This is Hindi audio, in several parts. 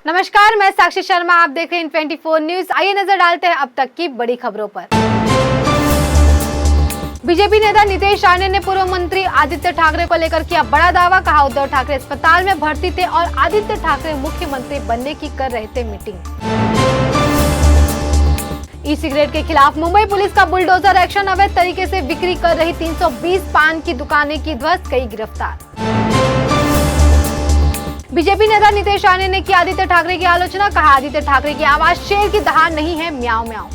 नमस्कार, मैं साक्षी शर्मा, आप देख रहे हैं 24 न्यूज। आइए नजर डालते हैं अब तक की बड़ी खबरों पर। बीजेपी नेता नीतीश राणे ने पूर्व मंत्री आदित्य ठाकरे को लेकर किया बड़ा दावा। कहा, उद्धव ठाकरे अस्पताल में भर्ती थे और आदित्य ठाकरे मुख्यमंत्री बनने की कर रहे थे मीटिंग। ई सिगरेट के खिलाफ मुंबई पुलिस का बुलडोजर एक्शन। अवैध तरीके से बिक्री कर रही 320 पान की दुकानें की ध्वस्त, कई गिरफ्तार। बीजेपी नेता नीतीश राणे ने की आदित्य ठाकरे की आलोचना। कहा, आदित्य ठाकरे की आवाज शेर की दहाड़ नहीं है, म्याऊं म्याऊं।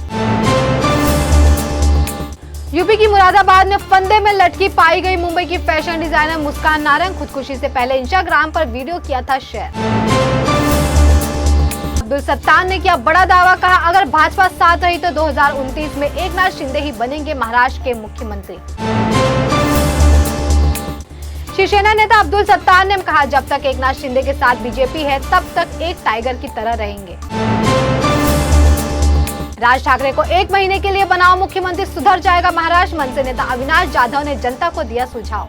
यूपी की मुरादाबाद में फंदे में लटकी पाई गई मुंबई की फैशन डिजाइनर मुस्कान नारंग। खुदकुशी से पहले इंस्टाग्राम पर वीडियो किया था शेयर। अब्दुल सत्तार ने किया बड़ा दावा। कहा, अगर भाजपा साथ रही तो 2029 में एकनाथ शिंदे ही बनेंगे महाराष्ट्र के मुख्यमंत्री। शिवसेना नेता अब्दुल सत्तार ने कहा, जब तक एकनाथ शिंदे के साथ बीजेपी है तब तक एक टाइगर की तरह रहेंगे। राज ठाकरे को 1 महीने के लिए बनाओ मुख्यमंत्री, सुधर जाएगा महाराष्ट्र। मनसे नेता अविनाश जाधव ने जनता को दिया सुझाव।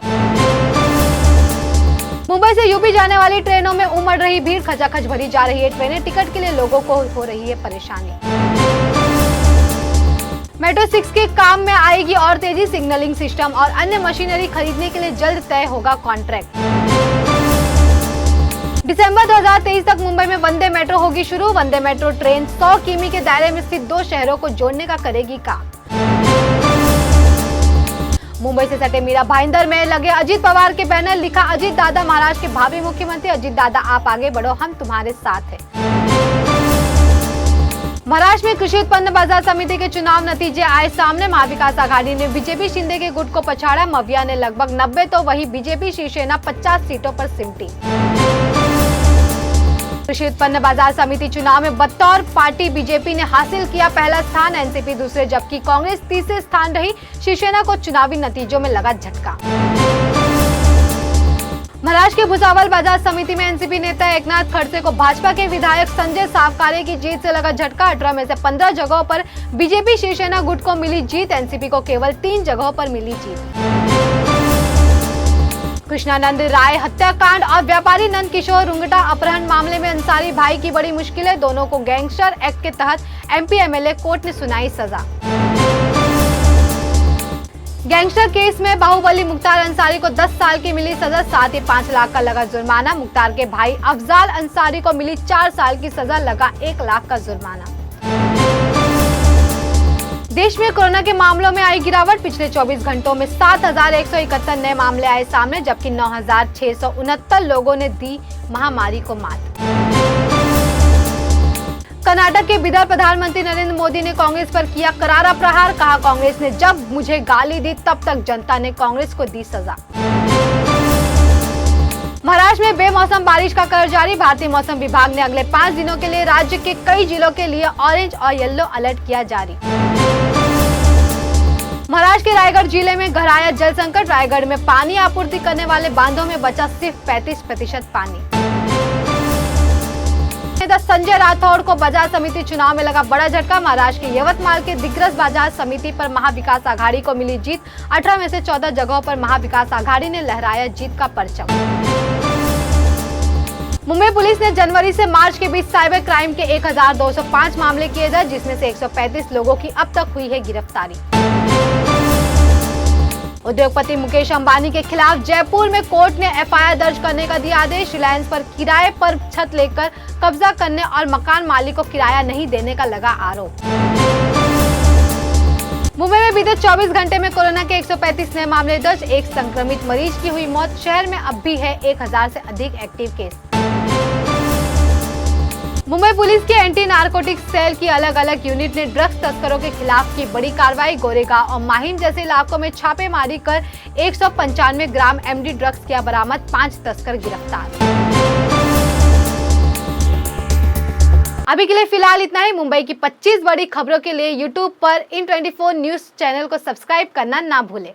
मुंबई से यूपी जाने वाली ट्रेनों में उमड़ रही भीड़, खचाखच भरी जा रही है ट्रेनें। टिकट के लिए लोगों को हो रही है परेशानी। मेट्रो 6 के काम में आएगी और तेजी। सिग्नलिंग सिस्टम और अन्य मशीनरी खरीदने के लिए जल्द तय होगा कॉन्ट्रैक्ट। दिसंबर 2023 तक मुंबई में वंदे मेट्रो होगी शुरू। वंदे मेट्रो ट्रेन 100 किमी के दायरे में स्थित 2 शहरों को जोड़ने का करेगी काम। मुंबई से सटे मीरा भाईंदर में लगे अजीत पवार के बैनर। लिखा, अजीत दादा महाराष्ट्र के भावी मुख्यमंत्री। अजीत दादा आप आगे बढ़ो, हम तुम्हारे साथ हैं। महाराष्ट्र में कृषि उत्पन्न बाजार समिति के चुनाव नतीजे आए सामने। महाविकास आघाड़ी ने बीजेपी शिंदे के गुट को पछाड़ा। मविया ने लगभग 90 तो वही बीजेपी शिवसेना 50 सीटों पर सिमटी। कृषि उत्पन्न बाजार समिति चुनाव में बतौर पार्टी बीजेपी ने हासिल किया पहला स्थान, एनसीपी दूसरे जबकि कांग्रेस तीसरे स्थान रही। शिवसेना को चुनावी नतीजों में लगा झटका। महाराष्ट्र के भुसावल बाजार समिति में एनसीपी नेता एकनाथ खड़से को भाजपा के विधायक संजय सावकारे की जीत से लगा झटका। 18 में से 15 जगहों पर बीजेपी शिवसेना गुट को मिली जीत, एनसीपी को केवल 3 जगहों पर मिली जीत। कृष्णानंद राय हत्याकांड और व्यापारी नंद किशोर रुंगटा अपहरण मामले में अंसारी भाई की बड़ी मुश्किल है। दोनों को गैंगस्टर एक्ट के तहत एमपी एमएलए कोर्ट ने सुनाई सजा। गैंगस्टर केस में बाहुबली मुख्तार अंसारी को 10 साल की मिली सजा, साथ ही 5 लाख का लगा जुर्माना। मुख्तार के भाई अफजाल अंसारी को मिली 4 साल की सजा, लगा 1 लाख का जुर्माना। देश में कोरोना के मामलों में आई गिरावट। पिछले 24 घंटों में 7,171 नए मामले आए सामने, जबकि 9,669 लोगों ने दी महामारी को मात। कर्नाटक के बिदर प्रधानमंत्री नरेंद्र मोदी ने कांग्रेस पर किया करारा प्रहार। कहा, कांग्रेस ने जब मुझे गाली दी तब तक जनता ने कांग्रेस को दी सजा। महाराष्ट्र में बेमौसम बारिश का कहर जारी। भारतीय मौसम विभाग ने अगले 5 दिनों के लिए राज्य के कई जिलों के लिए ऑरेंज और येलो अलर्ट किया जारी। महाराष्ट्र के रायगढ़ जिले में गहराया जल संकट। रायगढ़ में पानी आपूर्ति करने वाले बांधों में बचा सिर्फ 35% पानी। संजय राठौड़ को बाजार समिति चुनाव में लगा बड़ा झटका। महाराष्ट्र के यवतमाल के दिग्रस बाजार समिति पर महाविकास आघाड़ी को मिली जीत। 18 में से 14 जगहों पर महाविकास आघाड़ी ने लहराया जीत का परचम। मुंबई पुलिस ने जनवरी से मार्च के बीच साइबर क्राइम के 1205 मामले किए दर्ज, जिसमें से 135 लोगों की अब तक हुई है गिरफ्तारी। उद्योगपति मुकेश अंबानी के खिलाफ जयपुर में कोर्ट ने एफआईआर दर्ज करने का दिया आदेश। रिलायंस पर किराए पर छत लेकर कब्जा करने और मकान मालिक को किराया नहीं देने का लगा आरोप। मुंबई में बीते 24 घंटे में कोरोना के 135 नए मामले दर्ज। एक संक्रमित मरीज की हुई मौत। शहर में अब भी है 1000 से अधिक एक्टिव केस। मुंबई पुलिस के एंटी नारकोटिक्स सेल की अलग अलग यूनिट ने ड्रग्स तस्करों के खिलाफ की बड़ी कार्रवाई। गोरेगांव और माहिम जैसे इलाकों में छापेमारी कर 195 ग्राम एमडी ड्रग्स किया बरामद। 5 तस्कर गिरफ्तार। अभी के लिए फिलहाल इतना ही। मुंबई की 25 बड़ी खबरों के लिए यूट्यूब पर इन 24 न्यूज चैनल को सब्सक्राइब करना ना भूलें।